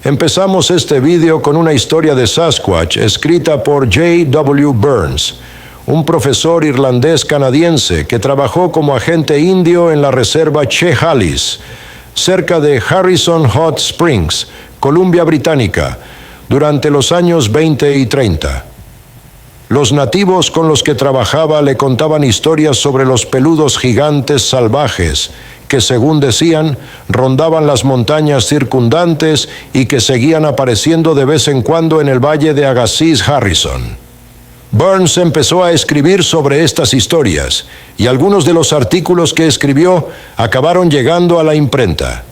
Empezamos este video con una historia de Sasquatch escrita por J.W. Burns, un profesor irlandés-canadiense que trabajó como agente indio en la reserva Chehalis, cerca de Harrison Hot Springs, Columbia Británica, durante los años 20 y 30. Los nativos con los que trabajaba le contaban historias sobre los peludos gigantes salvajes que, según decían, rondaban las montañas circundantes y que seguían apareciendo de vez en cuando en el valle de Agassiz Harrison. Burns empezó a escribir sobre estas historias y algunos de los artículos que escribió acabaron llegando a la imprenta.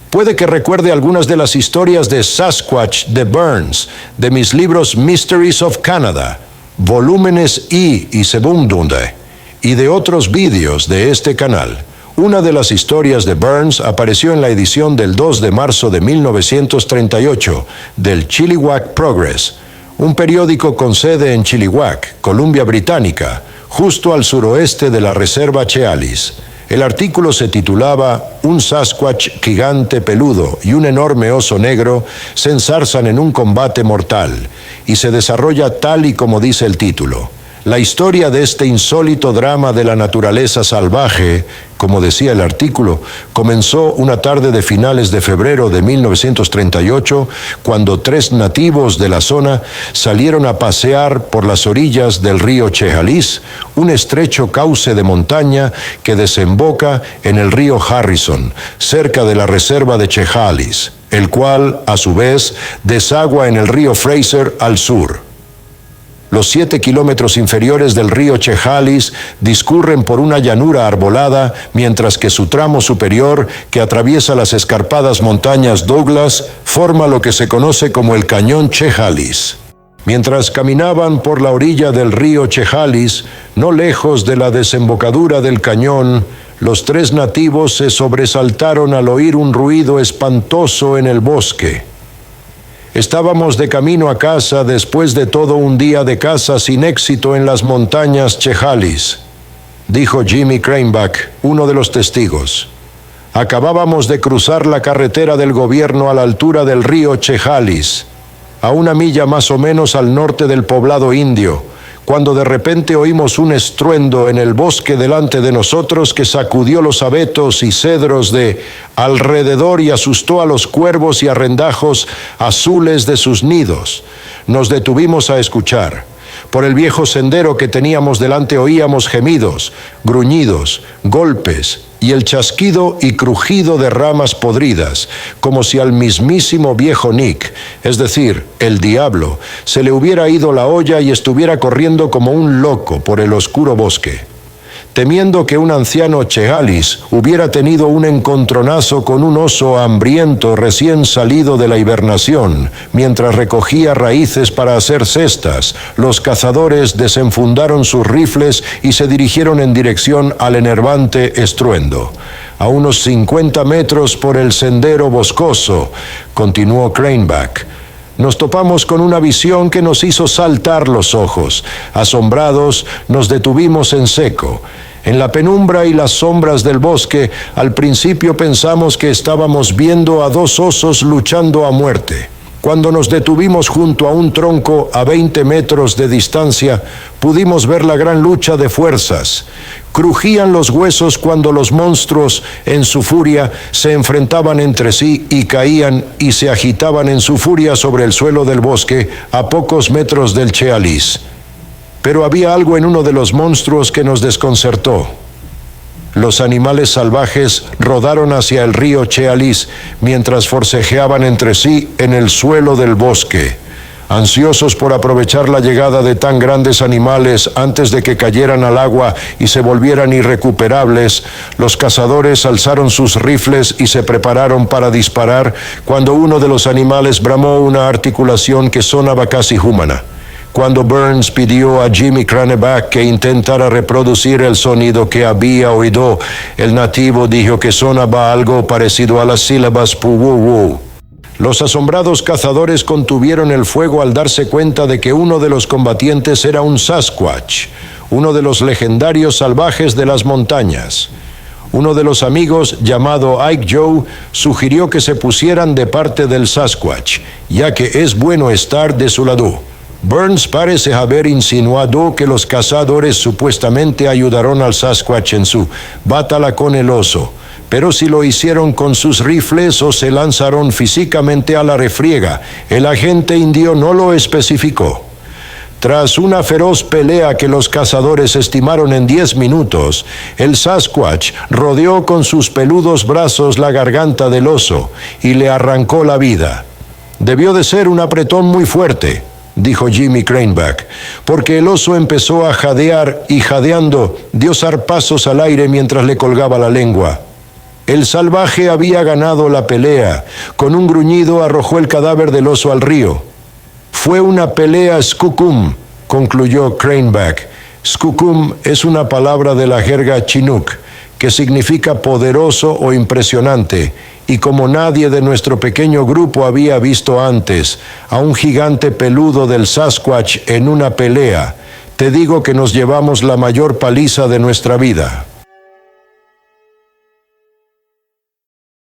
Puede que recuerde algunas de las historias de Sasquatch de Burns, de mis libros Mysteries of Canada, volúmenes I y Sebundunde, y de otros vídeos de este canal. Una de las historias de Burns apareció en la edición del 2 de marzo de 1938 del Chilliwack Progress, un periódico con sede en Chilliwack, Columbia Británica, justo al suroeste de la reserva Chehalis. El artículo se titulaba «Un Sasquatch gigante peludo y un enorme oso negro se ensarzan en un combate mortal», y se desarrolla tal y como dice el título. La historia de este insólito drama de la naturaleza salvaje, como decía el artículo, comenzó una tarde de finales de febrero de 1938, cuando 3 nativos de la zona salieron a pasear por las orillas del río Chehalis, un estrecho cauce de montaña que desemboca en el río Harrison, cerca de la reserva de Chehalis, el cual, a su vez, desagua en el río Fraser al sur. Los 7 kilómetros inferiores del río Chehalis discurren por una llanura arbolada, mientras que su tramo superior, que atraviesa las escarpadas montañas Douglas, forma lo que se conoce como el Cañón Chehalis. Mientras caminaban por la orilla del río Chehalis, no lejos de la desembocadura del cañón, los 3 nativos se sobresaltaron al oír un ruido espantoso en el bosque. Estábamos de camino a casa después de todo un día de caza sin éxito en las montañas Chehalis, dijo Jimmy Cranebach, uno de los testigos. Acabábamos de cruzar la carretera del gobierno a la altura del río Chehalis, a 1 milla más o menos al norte del poblado indio, cuando de repente oímos un estruendo en el bosque delante de nosotros que sacudió los abetos y cedros de alrededor y asustó a los cuervos y arrendajos azules de sus nidos. Nos detuvimos a escuchar. Por el viejo sendero que teníamos delante oíamos gemidos, gruñidos, golpes y el chasquido y crujido de ramas podridas, como si al mismísimo viejo Nick, es decir, el diablo, se le hubiera ido la olla y estuviera corriendo como un loco por el oscuro bosque. Temiendo que un anciano Chehalis hubiera tenido un encontronazo con un oso hambriento recién salido de la hibernación, mientras recogía raíces para hacer cestas, los cazadores desenfundaron sus rifles y se dirigieron en dirección al enervante estruendo. A unos 50 metros por el sendero boscoso, continuó Cranebach, nos topamos con una visión que nos hizo saltar los ojos. Asombrados, nos detuvimos en seco. En la penumbra y las sombras del bosque, al principio pensamos que estábamos viendo a 2 osos luchando a muerte. Cuando nos detuvimos junto a un tronco a 20 metros de distancia, pudimos ver la gran lucha de fuerzas. Crujían los huesos cuando los monstruos, en su furia, se enfrentaban entre sí y caían y se agitaban en su furia sobre el suelo del bosque a pocos metros del Chehalis. Pero había algo en uno de los monstruos que nos desconcertó. Los animales salvajes rodaron hacia el río Chehalis mientras forcejeaban entre sí en el suelo del bosque. Ansiosos por aprovechar la llegada de tan grandes animales antes de que cayeran al agua y se volvieran irrecuperables, los cazadores alzaron sus rifles y se prepararon para disparar cuando uno de los animales bramó una articulación que sonaba casi humana. Cuando Burns pidió a Jimmy Cranebach que intentara reproducir el sonido que había oído, el nativo dijo que sonaba algo parecido a las sílabas pu-wu-wu. Los asombrados cazadores contuvieron el fuego al darse cuenta de que uno de los combatientes era un Sasquatch, uno de los legendarios salvajes de las montañas. Uno de los amigos, llamado Ike Joe, sugirió que se pusieran de parte del Sasquatch, ya que es bueno estar de su lado. Burns parece haber insinuado que los cazadores supuestamente ayudaron al Sasquatch en su batalla con el oso, pero si lo hicieron con sus rifles o se lanzaron físicamente a la refriega, el agente indio no lo especificó. Tras una feroz pelea que los cazadores estimaron en 10 minutos, el Sasquatch rodeó con sus peludos brazos la garganta del oso y le arrancó la vida. Debió de ser un apretón muy fuerte, dijo Jimmy Craneback, porque el oso empezó a jadear y jadeando dio zarpazos al aire mientras le colgaba la lengua. El salvaje había ganado la pelea. Con un gruñido arrojó el cadáver del oso al río. Fue una pelea skookum, concluyó Craneback. Skookum es una palabra de la jerga chinook que significa poderoso o impresionante, y como nadie de nuestro pequeño grupo había visto antes a un gigante peludo del Sasquatch en una pelea, te digo que nos llevamos la mayor paliza de nuestra vida.